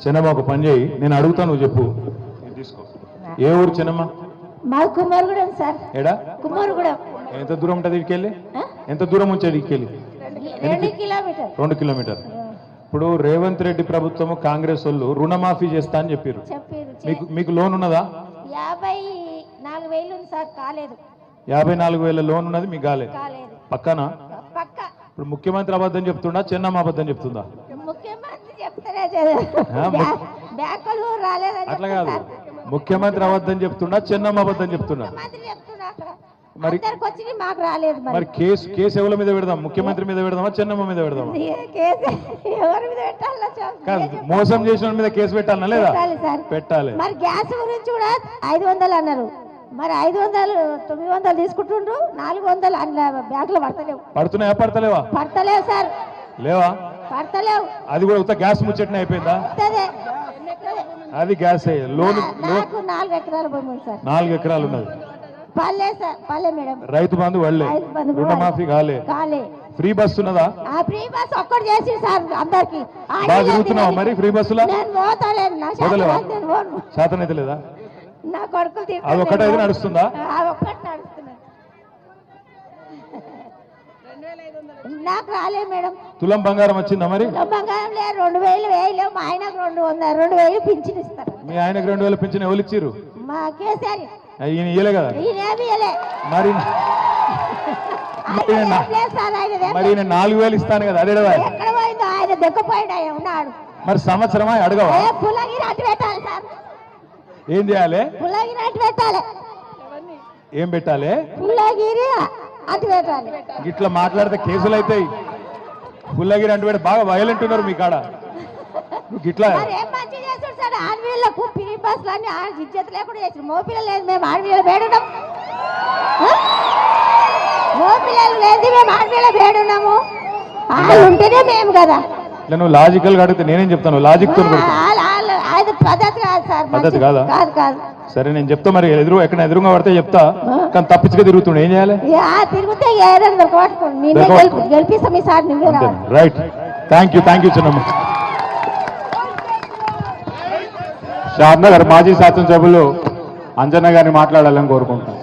చిన్నమ్మ ఒక పని చేయి, నేను అడుగుతాను నువ్వు చెప్పు. తీసుకో. ఏ ఊరు చిన్నమ్మ? మా కుమారుగూడెం సార్. ఏడా? కుమారుగూడెం. ఎంత దూరం ఉంటుంది ఇక్కడికి? ఎంత దూరం ఉంచేది ఇక్కడికి? 2 కిలోమీటర్. 2 కిలోమీటర్. ఇప్పుడు రేవంత్ రెడ్డి ప్రభుత్వం కాంగ్రెస్ వాళ్ళు రుణమాఫీ చేస్తా అని చెప్పారు. మీకు లోన్ ఉన్నదా? 54,000 ఉంది సార్, కాలేదు. 54,000 లోన్ ఉన్నది, మీకు కాలేదు. పక్కన పక్క. ఇప్పుడు ముఖ్యమంత్రి అబద్ధం చెప్తుండా, చిన్నమ్మ అబద్ధం చెప్తుందా? ముఖ్యమంత్రి చెప్తారే బ్యాంకులు రాలేదని. అట్లా కాదు, ముఖ్యమంత్రి అబద్ధం చెప్తుండా, చిన్నమ్మ అబద్ధం చెప్తున్నా? మరి మాకు రాలేదు. మరి కేసు ఎవరి మీద పెడదాం? ముఖ్యమంత్రి మీద పెడదామా, చిన్నమ్మ మీద పెడదామా? ఎవరి మీద పెట్టాలి? కాదు, మోసం చేసిన మీద కేసు పెట్టాలనా లేదా? పెట్టాలి. మరి గ్యాస్ గురించి కూడా 500 అన్నారు. మరి 500 900 తీసుకుంటుండ్రు, 400 బ్యాంకులు పడతలేవు. పడుతున్నాయా? పడతలేవా? పడతలేవు సార్. లేవా? పడతలేవు. అది కూడా ఉత్త గ్యాస్ ముచ్చట్నే అయిపోయిందా? అది గ్యాస్ లోన్ 4 ఎకరాల భూమి ఉంది సార్. 4 ఎకరాలు ఉన్నది. పల్లె సార్, పల్లె మేడం. రైతు బంధు వాళ్ళే, రుణమాఫీ కాలే. ఫ్రీ బస్ ఉన్నదా? ఫ్రీ బస్ ఒక్కటి చేసి సార్ అందరికి. బాగా తిరుగుతున్నావా మరి ఫ్రీ బస్సులో? నేను పోతాను, శాతం అయితే లేదా? నా కొడుకులు అది ఒక్కటైతే నడుస్తుందా? ఒక్కటి నడుస్తున్నా. నాకు రాలే మేడం. తులం బంగారం వచ్చిందా మరి? తులం బంగారం లేదు. 2,000 వేయలేవు. మా ఆయనకు 2,000 పింఛన్ ఇస్తారు. మీ ఆయనకు 2,000 పింఛన్ ఎవరు ఇచ్చిర్రు? మా కేసీఆర్. ఈయన ఇయ్యలే కదా? మరి మరి నేను 4,000 ఇస్తాను కదా, అదే కదా? ఎక్కడ పోయిందో ఆయన దొక్కపోయాడు ఉన్నాడు. మరి సంవత్సరమా అడగవా? పుల్లగిరి అటు పెట్టాలి సార్. ఏం చేయాలి? పుల్లగిరి అటు పెట్టాలి. ఏం పెట్టాలి? పుల్లగిరి అటు పెట్టాలి. ఇట్లా మాట్లాడితే కేసులు అవుతాయి. పుల్లగిరి అంటూ పెట్టి బాగా వైలెంట్ ఉన్నారు మీ కాడ. ఇట్లా ఏం మంచి చేస్తాడు సార్. ఆడపిల్లలకు ఫ్రీ బస్సులు అన్ని ఇజ్జత్ లేకుండా చేసి మోపిల్లలు లేదు. మేము ఆడపిల్లలు వేడున్నాం. మోపిల్లలు లేదు, మేము ఆడపిల్లలు వేడున్నాము. వాళ్ళు ఉంటేనే మేము కదా. నువ్వు లాజికల్ గా అడిగితే నేనేం చెప్తాను? లాజిక్ తో పద్ధతి కాదు సార్. పద్ధతి కాదా? కాదు కాదు. సరే నేను చెప్తా. మరి ఎక్కడ ఎదురుగా పడితే చెప్తా, కానీ తప్పించుగా తిరుగుతుండే ఏం చేయాలి? తిరిగితే గెలిపిస్తాం ఈ సార్. రైట్. థ్యాంక్ యూ చిన్నమ్మ. షాద్నగర్ మాజీ శాసనసభ్యులు అంజన్న గారిని మాట్లాడాలని కోరుకుంటున్నాను.